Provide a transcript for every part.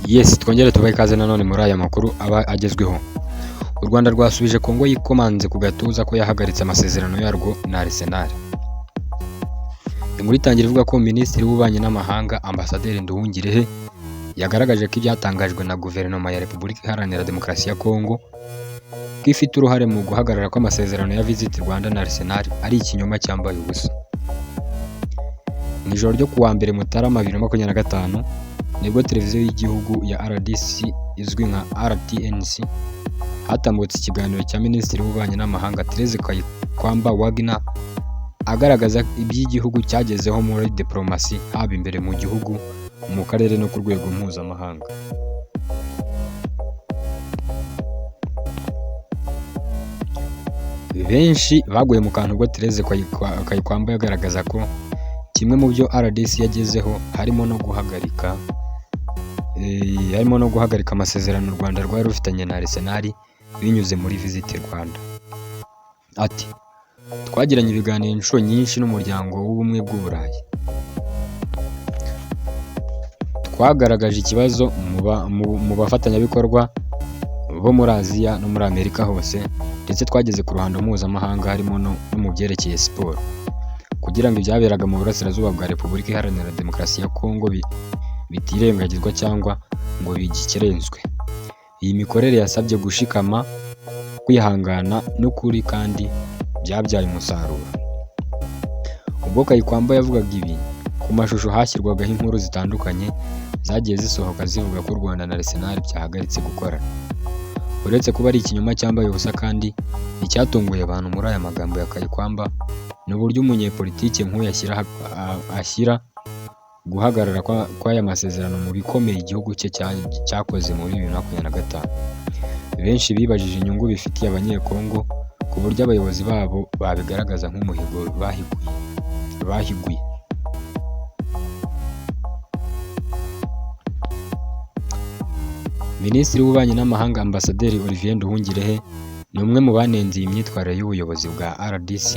Yes, twongere tubahe ikaze nanone muri aya makuru aba agezweho. U Rwanda rwasubije Kongo yikomanze ku gatuza ko yahagaritse amasezerano yarwo na Arsenal. Inkuru itangira ivuga ko Minisitiri w'Ububanyi n'Amahanga Ambasaderi Nduhungirehe yagaragaje ko ibyatangajwe na Guverinoma ya Repubulika Iharanira Demokarasi ya Kongo ko ifite uruhare mu guhagarara kw'amasezerano ya Visit Rwanda na Arsenal ari ikinyoma cyambaye ubusa. Mu ijoro ryo kuwa mbere Mutarama 2025 nibwo televiziyo y'igihugu ya RDC izwi nka RTNC hatambutse ikiganiro cya Minisitiri w'Ububanyi n'Amahanga Therese Kayikwamba Wagner agaragaza iby'igihugu cyagezeho muri diplomasi haba imbere mu gihugu, mu karere no ku rwego mpuzamahanga. Benshi baguye mu kantu ubwo Therese Kayikwamba yagaragaza ko kimwe mu byo RDC yagezeho harimo no guhagarika amasezerano u Rwanda rwari rufitanye na Arsenal binyuze muri Visit Rwanda. Ati twagiranye ibiganiro inshuro nyinshi n'umuryango w'ubumwe bw'Uburayi. Twagaragaje ikibazo mu bafatanyabikorwa bo muri Aziya no muri Amerika hose, ndetse twageze ku ruhando mpuzamahanga harimo no mu byerekeye siporo, kugira ngo ibyaberaga mu burasirazuba bwa Repubulika Iharanira Demokarasi ya Kongo bitirengagizwa cyangwa ngo bigikerenswe. Iyi mikorere yasabye gushikama, kwihangana n'ukuri, kandi byabyaye umusaruro. Ubwo Kayikwamba yavugaga ibi, ku mashusho hashyirwagaho inkuru zitandukanye zagiye zisohoka zivuga ko u Rwanda na Arsenal byahagaritse gukorana. Uretse kuba ari ikinyoma cyambaye ubusa, kandi icyatunguye abantu muri aya magambo ya Kayikwamba ni uburyo umunyepolitike nk'uyu ashyira guhagarara kw'aya masezerano mu bikomeye igihugu cye cyakoze muri 2025. Benshi bibajije inyungu bifitiye abanyekongo ku buryo abayobozi babo babigaragaza nk'umuhigo bahiguye. Minisitiri w'Ububanyi n'Amahanga Ambasaderi Olivier Nduhungirehe ni umwe mu banenze iyi myitwarire y'ubuyobozi bwa RDC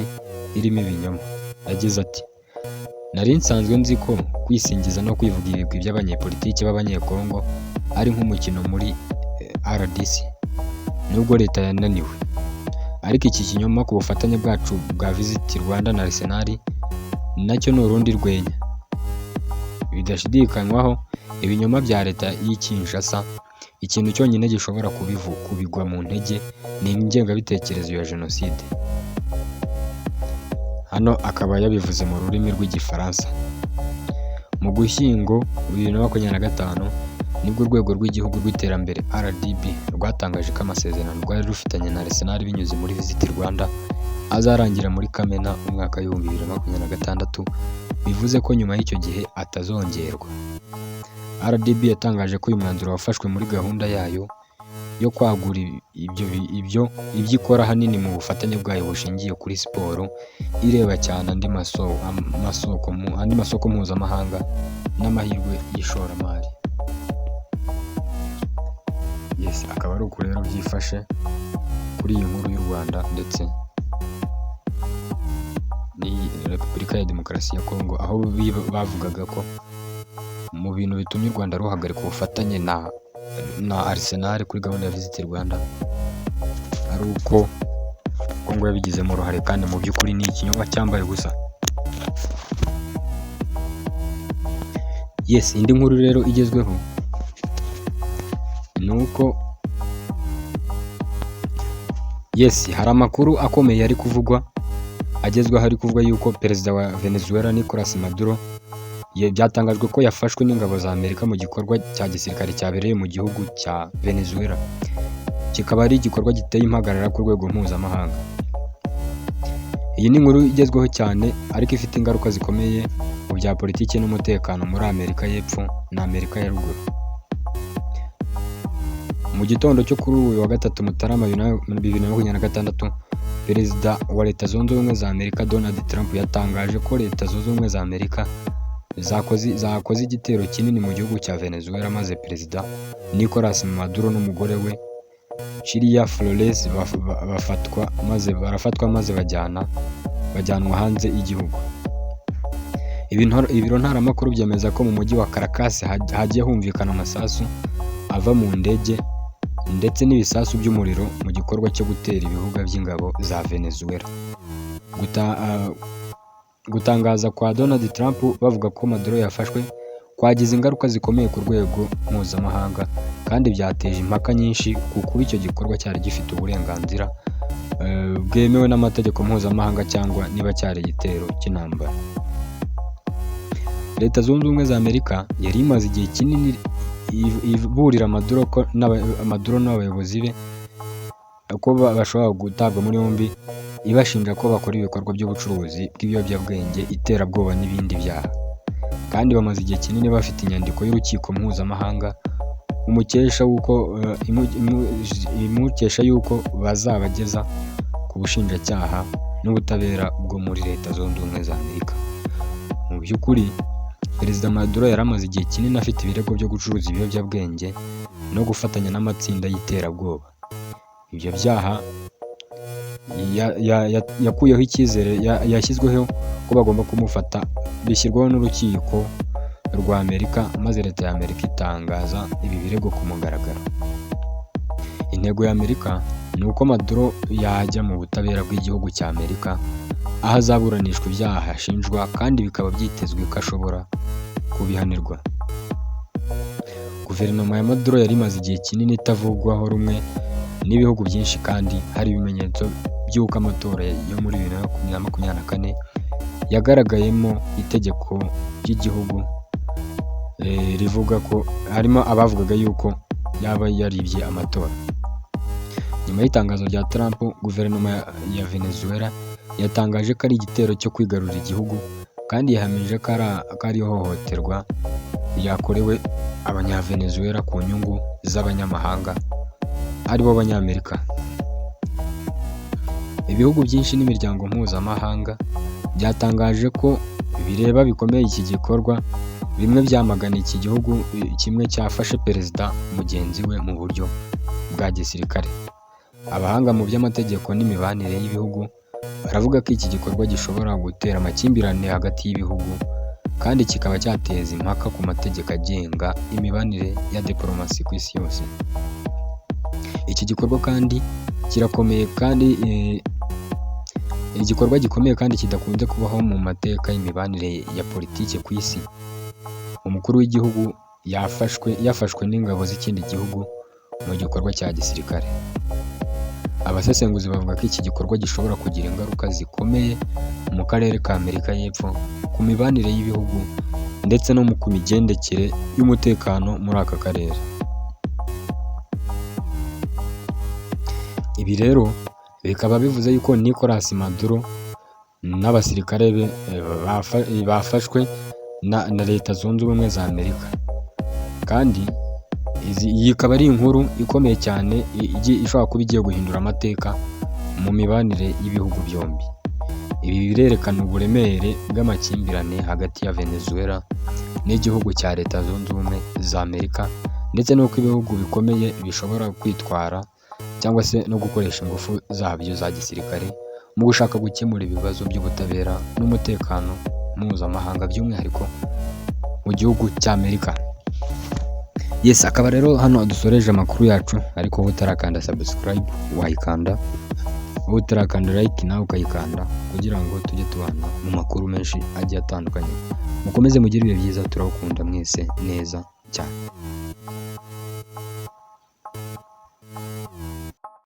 irimo ibinyoma. Yagize ati nari nsanzwe nzi ko kwisingiza no kwivuga ibigwi by'abanyepolitiki b'abanyekongo ari nk'umukino muri RDC, nubwo leta yananiwe. Ariko iki kinyoma ku bufatanye bwacu bwa Visit Rwanda na Arsenal nacyo ni urundi rwenya. Bidashidikanywaho ibinyoma bya leta y'i Kinshasa, ikintu cyonyine gishobora kubigwa mu ntege ni ingengabitekerezo ya Jenoside. Hano akaba yabivuze mu rurimi rw'Igifaransa. Mu Gushyingo 2025 nibwo urwego rw'igihugu rw'iterambere RDB rwatangaje ko amasezerano rwari rufitanye na Arsenal binyuze muri Visit Rwanda azarangira muri Kamena umwaka w'ibihumbi 2026, bivuze ko nyuma y'icyo gihe atazongerwa. RDB yatangaje ko uyu mwanzuro wafashwe muri gahunda yayo yo kwagura ibyo ikora ahanini mu bufatanye bwayo bushingiye kuri siporo, ireba cyane andi masoko mpuzamahanga n'amahirwe y'ishoramari. Yes, akaba ari uko rero byifashe kuri iyi nkuru y'u Rwanda ndetse ni Repubulika ya Demokarasi ya Kongo, aho bavugaga ko mu bintu bitumye u Rwanda ruhagarika ubufatanye na Arsenal kuri gahunda ya Visit Rwanda ari uko Kongo yabigizemo uruhare, kandi mu by'ukuri ni ikinyoma cyambaye ubusa. Yes, indi nkuru rero igezweho ni uko hari amakuru akomeye ari kuvugwa agezweho, ari kuvuga yuko perezida wa Venezuela Nicolas Maduro byatangajwe ko yafashwe n'ingabo za Amerika mu gikorwa cya gisirikare cyabereye mu gihugu cya Venezuela. Kikaba ari igikorwa giteye impagarara ku rwego mpuzamahanga. Iyi ni inkuru igezweho cyane, ariko ifite ingaruka zikomeye mu bya politiki n'umutekano muri Amerika y'Epfo na Amerika ya Ruguru. Mu gitondo cyo kuri uyu wa gatatu Mutarama 2026, perezida wa Leta Zunze Ubumwe za Amerika Donald Trump yatangaje ko Leta Zunze Ubumwe za Amerika zakoze igitero kinini mu gihugu cya Venezuela, maze perezida Nicolas Maduro n'umugore we Chilia Flores barafatwa maze bajyanwa hanze y'igihugu. Ibiro ntaramakuru byemeza ko mu mujyi wa Caracas hagiye humvikana amasasu ava mu ndege ndetse n'ibisasu by'umuriro mu gikorwa cyo gutera ibibuga by'ingabo za Venezuela. Gutangaza kwa Donald Trump bavuga ko Maduro yafashwe kwagize ingaruka zikomeye ku rwego mpuzamahanga kandi byateje impaka nyinshi kuko icyo gikorwa cyari gifite uburenganzira bwemewe n'amategeko mpuzamahanga cyangwa niba cyari igitero cy'intambara. Leta Zunze Ubumwe za Amerika yari imaze igihe kinini iburira Maduro n'abayobozi be ko bashobora gutabwa muri yombi, ibashinja ko bakora ibikorwa by'ubucuruzi bw'ibiyobyabwenge, iterabwoba n'ibindi byaha. Kandi bamaze igihe kinini bafite inyandiko y'urukiko mpuzamahanga imukesha yuko bazabageza ku bushinjacyaha n'ubutabera bwo muri Leta Zunze Ubumwe za Amerika. Mu by'ukuri Perezida Maduro yari amaze igihe kinini afite ibirego byo gucuruza ibiyobyabwenge no gufatanya n'amatsinda y'iterabwoba. Ibyo byaha yakuyeho icyizere, yashyizweho ko bagomba kumufata, bishyirwaho n'urukiko rwa Amerika, maze Leta ya Amerika itangaza ibi birego ku mugaragaro. Intego ya Amerika ni uko Maduro yajya mu butabera bw'igihugu cya Amerika, aho azaburanishwa ibyaha ashinjwa kandi bikaba byitezwe ko ashobora kubihanirwa. Guverinoma ya Maduro yari imaze igihe kinini itavugwaho rumwe n'ibihugu byinshi kandi hari ibimenyetso by'uko amatora yo muri 2024 yagaragayemo itegeko ry'igihugu rivuga ko harimo abavugaga yuko yaba yaribye amatora. Nyuma y'itangazo rya Trump, guverinoma ya Venezuela yatangaje ko ari igitero cyo kwigarurira igihugu kandi yahamije ko ari ihohoterwa ryakorewe abanyavenezuela ku nyungu z'abanyamahanga aribo Abanyamerika. Ibihugu byinshi n'imiryango mpuzamahanga byatangaje ko bireba bikomeye iki gikorwa. Bimwe byamagana iki gihugu, kimwe cyafashe perezida mugenzi we mu buryo bwa gisirikare. Abahanga mu by'amategeko n'imibanire y'ibihugu baravuga ko iki gikorwa gishobora gutera amakimbirane hagati y'ibihugu kandi kikaba cyateza impaka ku mategeko agenga imibanire ya diplomasi ku isi yose. Iki gikorwa kandi kirakomeye kandi igikorwa gikomeye kandi kidakunze kubaho mu mateka y'imibanire ya politiki ku isi. Umukuru w'igihugu yafashwe n'ingabo z'ikindi gihugu mu gikorwa cya gisirikare. Abasesenguzi bavuga ko iki gikorwa gishobora kugira ingaruka zikomeye mu karere ka Amerika y'Epfo, ku mibanire y'ibihugu ndetse no ku migendekere y'umutekano muri aka karere. Ibi rero bikaba bivuze yuko Nicolas Maduro n'abasirikare be bafashwe na Leta Zunze Ubumwe za Amerika. Kandi iyi ikaba ari inkuru ikomeye cyane ishobora kuba igiye guhindura amateka mu mibanire y'ibihugu byombi. Ibi birerekana uburemere bw'amakimbirane hagati ya Venezuela n'igihugu cya Leta Zunze Ubumwe za Amerika, ndetse n'uko ibihugu bikomeye bishobora kwitwara cyangwa se no gukoresha ingufu zabyo za gisirikare mu gushaka gukemura ibibazo by'ubutabera n'umutekano mpuzamahanga, by'umwihariko mu gihugu cya Amerika. Yes, akaba rero hano dusoreje amakuru yacu, ariko wowe utarakanda subscribe wayikanda, wowe utarakanda like nawe ukayikanda, kugira ngo tujye tubana mu makuru menshi agiye atandukanye. Mukomeze mugire ibihe byiza, turawukunda mwese neza cyane.